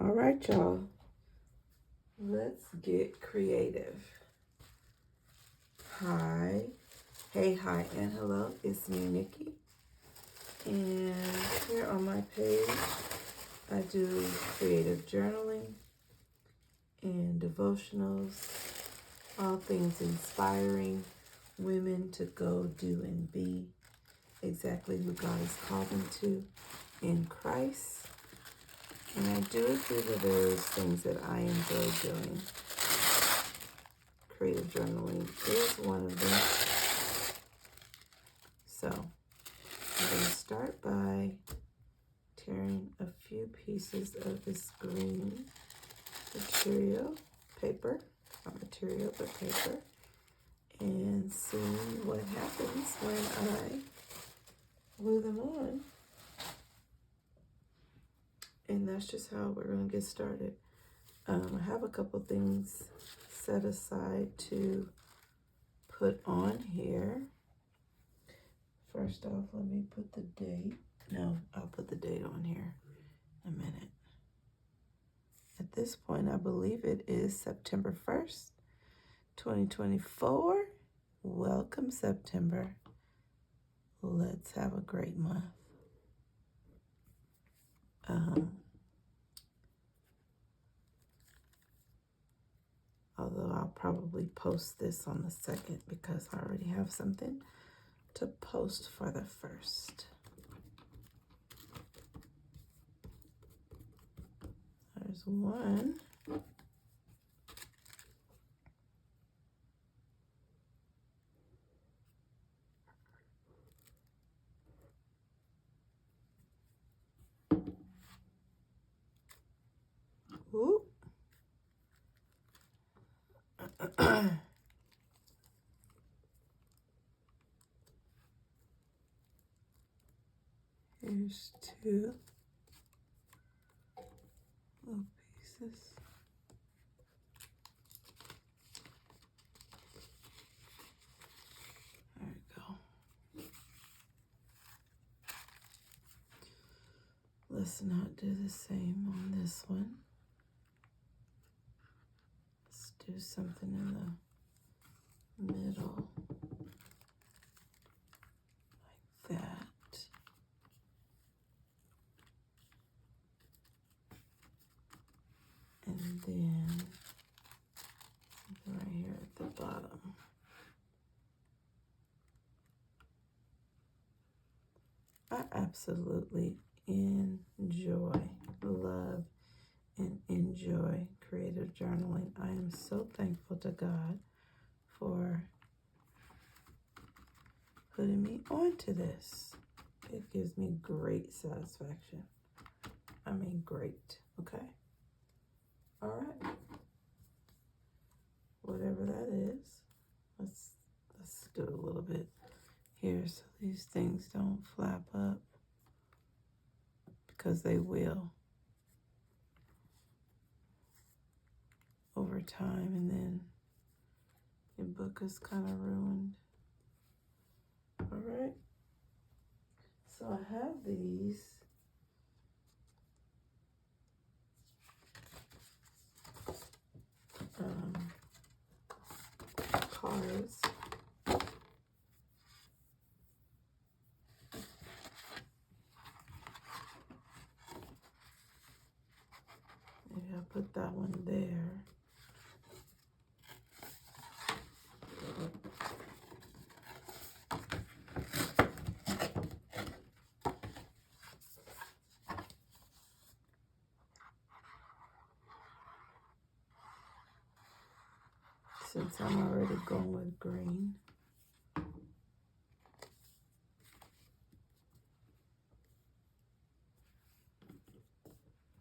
All right, y'all. Let's get creative. Hi. Hey, hi, and hello. It's me, Nikki. And here on my page, I do creative journaling and devotionals, all things inspiring women to go do and be exactly who God has called them to in Christ. And I do it through the various things that I enjoy doing. Creative journaling is one of them. So I'm going to start by tearing a few pieces of this green material, paper, not material, but paper, and see what happens when I glue them on. And that's just how we're going to get started. I have a couple things set aside to put on here. First off, let me put the date. No, I'll put the date on here in a minute. At this point, I believe it is September 1st, 2024. Welcome, September. Let's have a great month. Although I'll probably post this on the 2nd because I already have something to post for the 1st. There's one. Ooh. Here's two little pieces. There we go. Let's not do the same on this one. Let's do something in the middle, like that. And then right here at the bottom. I absolutely love and enjoy creative journaling. I am so thankful to God for putting me onto this. It gives me great satisfaction. I mean, great. Okay. All right. Whatever that is, let's do a little bit here so these things don't flap up, because they will over time, and then your book is kind of ruined. All right. So I have these cards. Maybe I'll put that one there. Since I'm already going with green.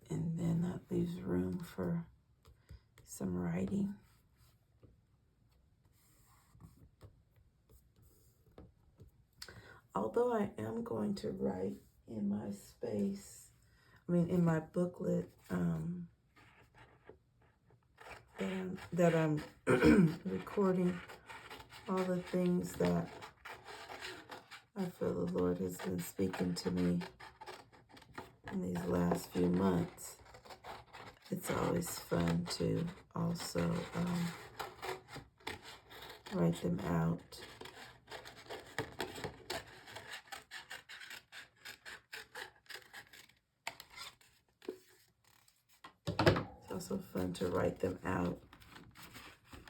And then that leaves room for some writing. Although I am going to write in my space, in my booklet, that I'm recording all the things that I feel the Lord has been speaking to me in these last few months. it's always fun to also write them out. It's also fun to write them out.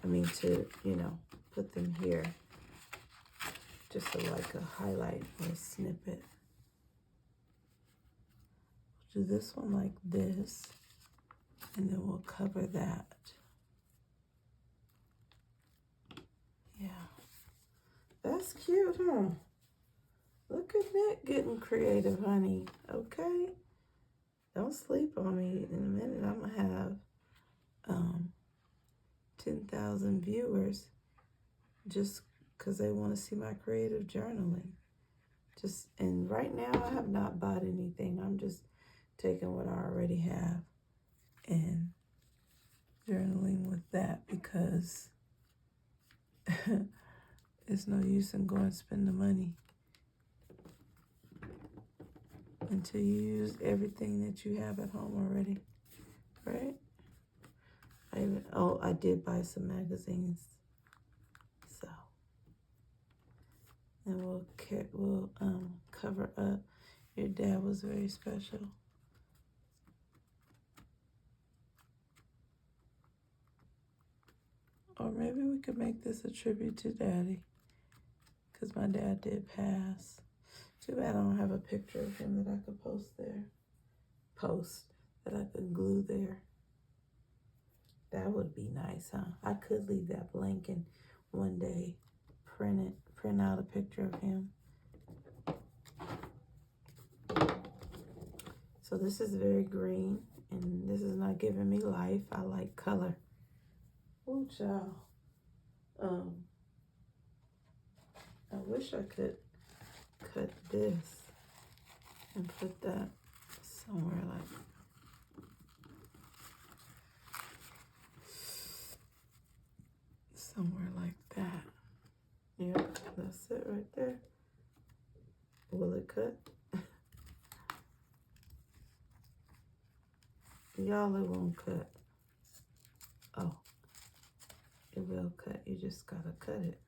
I mean, to, you know, put them here. Just so like a highlight or a snippet. We'll do this one like this. And then we'll cover that. Yeah. That's cute, huh? Look at Nick getting creative, honey. Okay. Don't sleep on me. In a minute, I'm going to have 10,000 viewers just because they want to see my creative journaling. And right now, I have not bought anything. I'm just taking what I already have and journaling with that because it's no use in going to spend the money until you use everything that you have at home already, right? I did buy some magazines, so. And we'll cover up. Your dad was very special. Or maybe we could make this a tribute to Daddy, because my dad did pass. Too bad I don't have a picture of him that I could post there. That I could glue there. That would be nice, huh? I could leave that blank and one day print out a picture of him. So this is very green, and this is not giving me life. I like color. Oh, child. I wish I could cut this and put that somewhere like that. Yep, that's it right there. Will it cut? Y'all, it won't cut. Oh, it will cut. You just gotta cut it.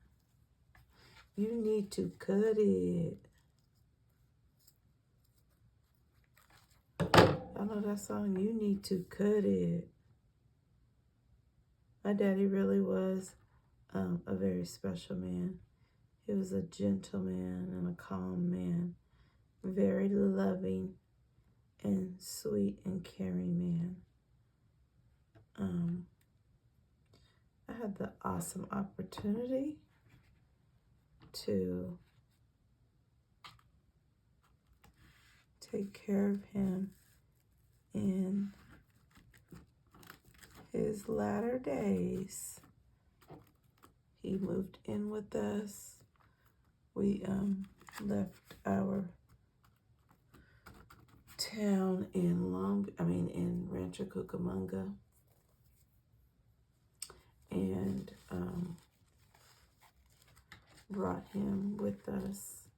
You need to cut it. Y'all know that song? You need to cut it. My daddy really was a very special man. He was a gentleman and a calm man. Very loving and sweet and caring man. I had the awesome opportunity to take care of him in his latter days. He moved in with us. We left our town in Rancho Cucamonga, and brought him with us.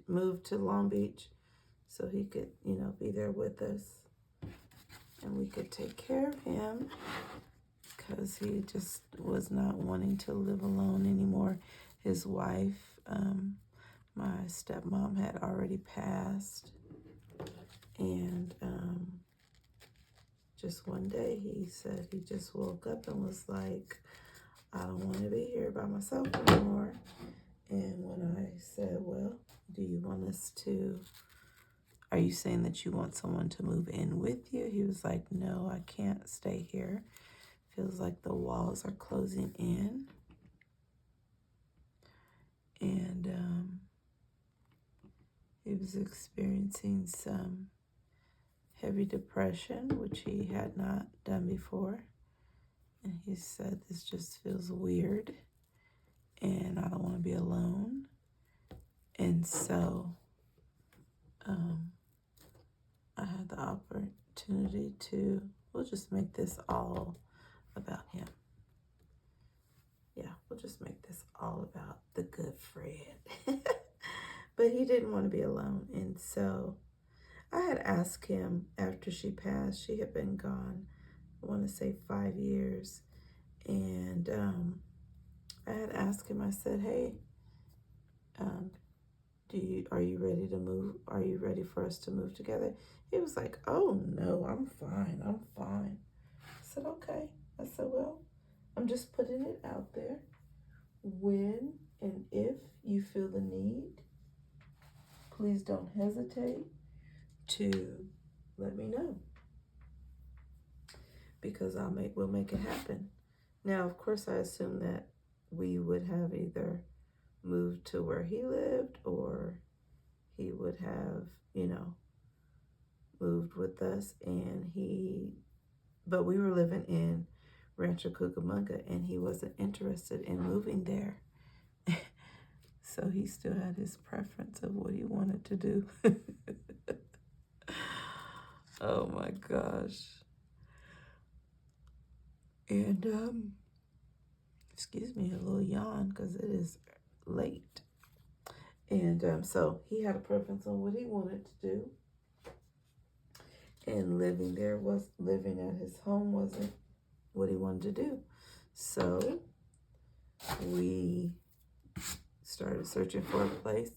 Moved to Long Beach so he could, be there with us, and we could take care of him because he just was not wanting to live alone anymore. His wife, my stepmom, had already passed, and just one day he said he just woke up and was like, I don't want to be here by myself anymore. And when I said, well, are you saying that you want someone to move in with you? He was like, no, I can't stay here. Feels like the walls are closing in. And he was experiencing some heavy depression, which he had not done before. And he said, this just feels weird, and I don't want to be alone. And so I had the opportunity we'll just make this all about him. Yeah, we'll just make this all about the good Fred. But he didn't want to be alone. And so I had asked him after she passed, she had been gone, I want to say 5 years. And I had asked him, I said, hey, um, are you ready to move? Are you ready for us to move together? He was like, oh no, I'm fine. I'm fine. I said, okay. I said, well, I'm just putting it out there. When and if you feel the need, please don't hesitate to let me know, because we'll make it happen. Now, of course, I assume that we would have either moved to where he lived, or he would have, moved with us. But we were living in Rancho Cucamonga, and he wasn't interested in moving there. So he still had his preference of what he wanted to do. Oh my gosh. And excuse me, a little yawn because it is late. And so he had a preference on what he wanted to do. And living at his home wasn't what he wanted to do. So we started searching for a place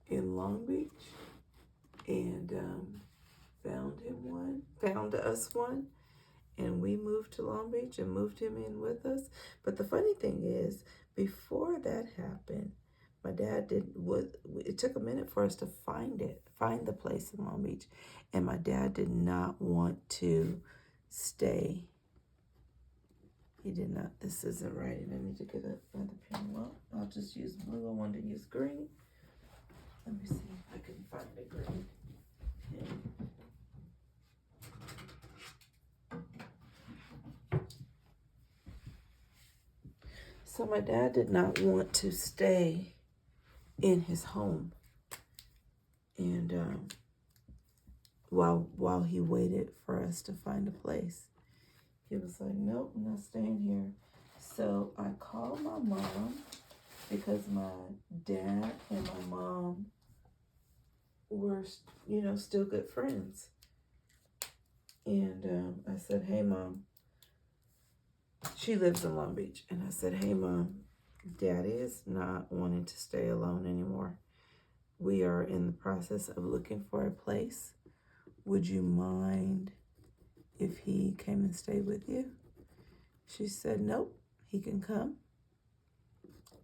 in Long Beach, and found us one, and we moved to Long Beach and moved him in with us. But the funny thing is, before that happened, my dad it took a minute for us to find the place in Long Beach, and my dad did not want to stay. He did not. This isn't writing. I need to get another pen. Well, I'll just use blue. I wanted to use green. Let me see if I can find a green pen. So my dad did not want to stay in his home, and while he waited for us to find a place, he was like, nope, I'm not staying here. So I called my mom, because my dad and my mom were, still good friends. And I said, hey, Mom. She lives in Long Beach. And I said, hey, Mom, Daddy is not wanting to stay alone anymore. We are in the process of looking for a place. Would you mind if he came and stayed with you? She said, nope, he can come.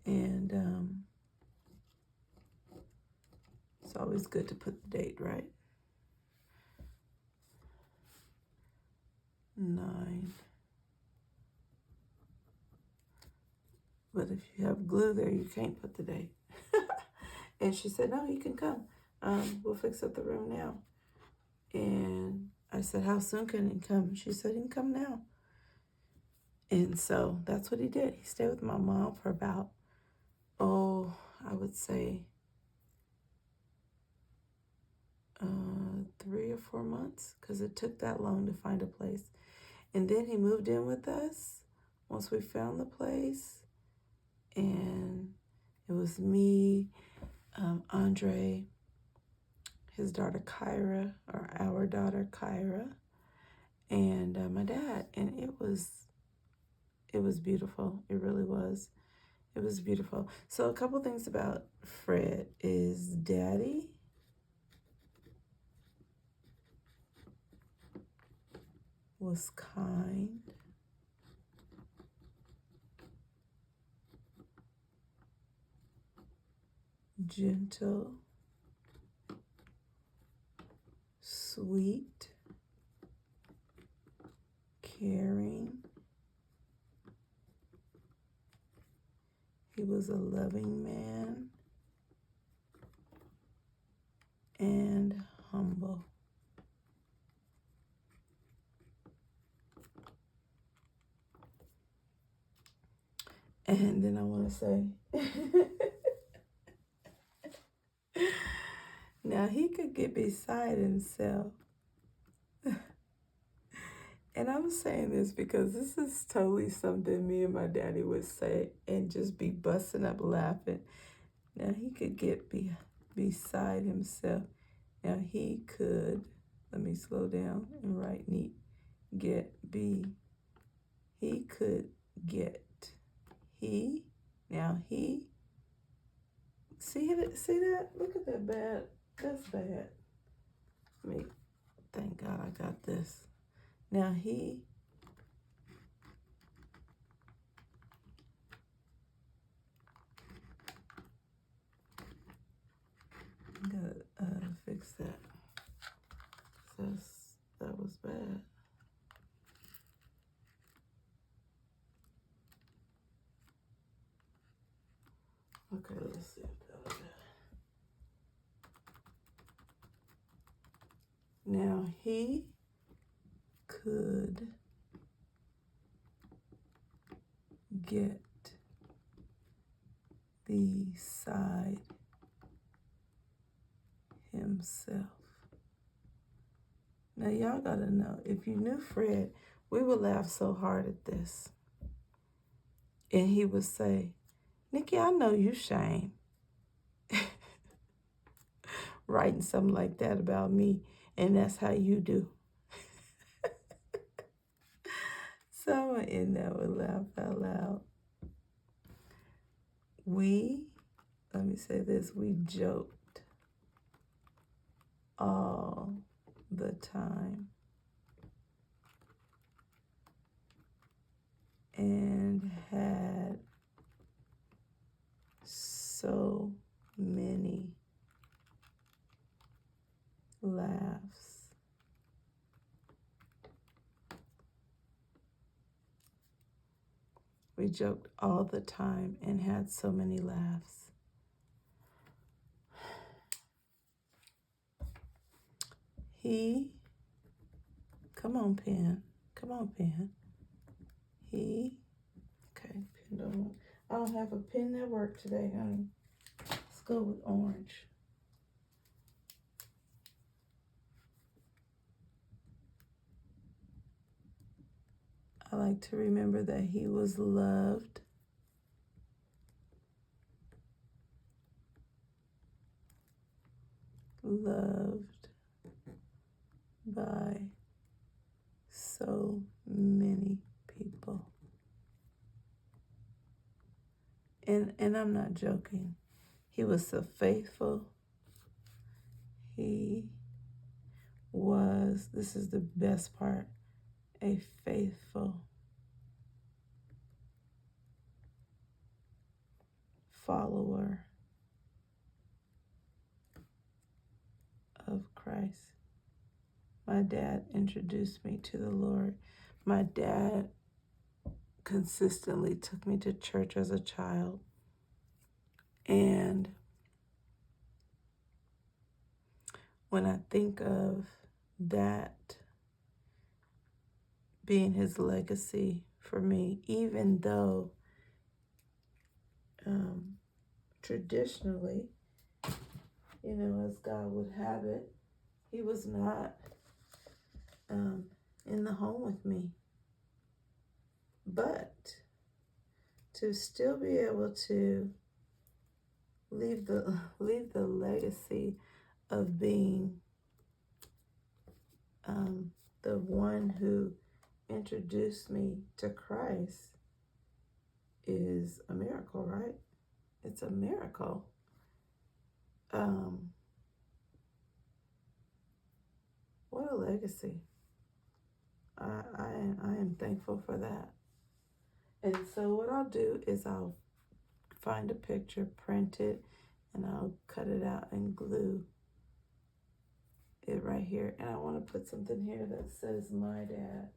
And it's always good to put the date, right? 9. But if you have glue there, you can't put the date. And she said, no, he can come. We'll fix up the room now. And I said, how soon can he come? She said, he can come now. And so that's what he did. He stayed with my mom for about, I would say 3 or 4 months, because it took that long to find a place. And then he moved in with us once we found the place. And it was me, Andre, his daughter Kyra, or our daughter Kyra, and my dad. And it was beautiful. It really was. It was beautiful. So a couple things about Fred is Daddy was kind. Gentle, sweet, caring. He was a loving man and humble. And then I want to say, now he could get beside himself. And I'm saying this because this is totally something me and my daddy would say and just be busting up laughing. Now he could get beside himself Now he could, let me slow down and write neat, get, be. He could get. He, now he, see that? Look at that bad. That's bad. Me, thank God I got this. Now he gotta fix that. That was bad. Okay, let's see if that was bad. Now he could get beside himself. Now y'all gotta know, if you knew Fred, we would laugh so hard at this. And he would say, Nikki, I know you shame. Writing something like that about me, and that's how you do. So I'm gonna end that with laugh out loud. Let me say this, we joked all the time. And had so many laughs. We joked all the time and had so many laughs. Come on, pen. Okay, pen don't work. I don't have a pen that worked today, honey. Let's go with orange. I like to remember that he was loved. Loved by so many people. And I'm not joking. He was so faithful. He was, this is the best part, a faithful follower of Christ. My dad introduced me to the Lord. My dad consistently took me to church as a child. And when I think of that being his legacy for me, even though traditionally, as God would have it, he was not in the home with me. But to still be able to leave the legacy of being the one who introduced me to Christ is a miracle, right? It's a miracle. What a legacy. I am thankful for that. And so what I'll do is I'll find a picture, print it, and I'll cut it out and glue it right here. And I want to put something here that says my dad.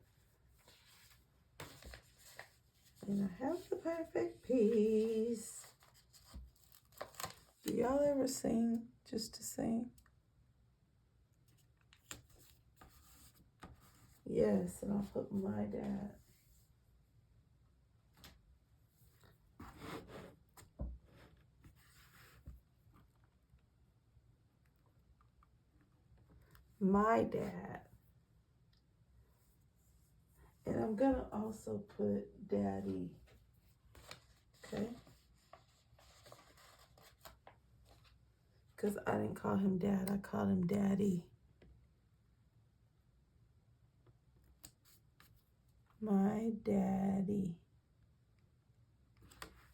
And I have the perfect piece. Do y'all ever sing just to sing? Yes, and I'll put my dad. My dad. And I'm going to also put daddy. Okay? because I didn't call him Dad. I called him Daddy. My daddy.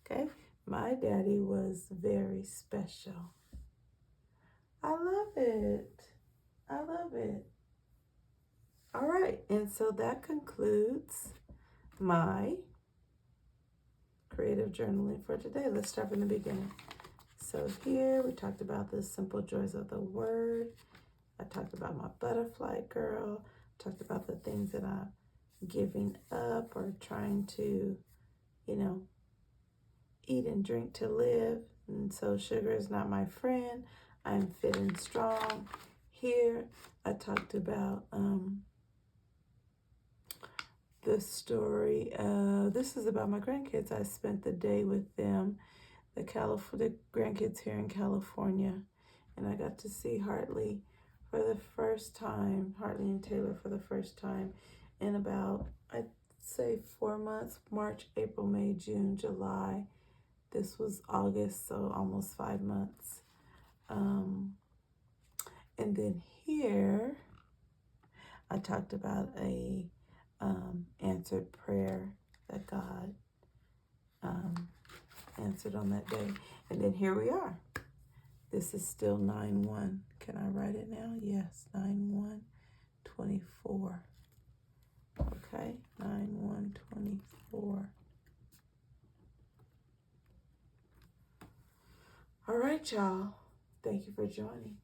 Okay? My daddy was very special. I love it. I love it. All right. And so that concludes my creative journaling for today. Let's start from the beginning. So here we talked about the simple joys of the word. I talked about my butterfly girl. Talked about the things that I'm giving up or trying to, eat and drink to live. And so sugar is not my friend. I'm fit and strong. Here I talked about the story. This is about my grandkids. I spent the day with them, the grandkids here in California, and I got to see Hartley for the first time, Hartley and Taylor for the first time in about, I'd say 4 months, March, April, May, June, July. This was August, so almost 5 months. And then here, I talked about a answered prayer that God answered on that day. And then here we are. This is still 9/1. Can I write it now? Yes, 9/1/24. Okay, 9/1/24. All right, y'all. Thank you for joining.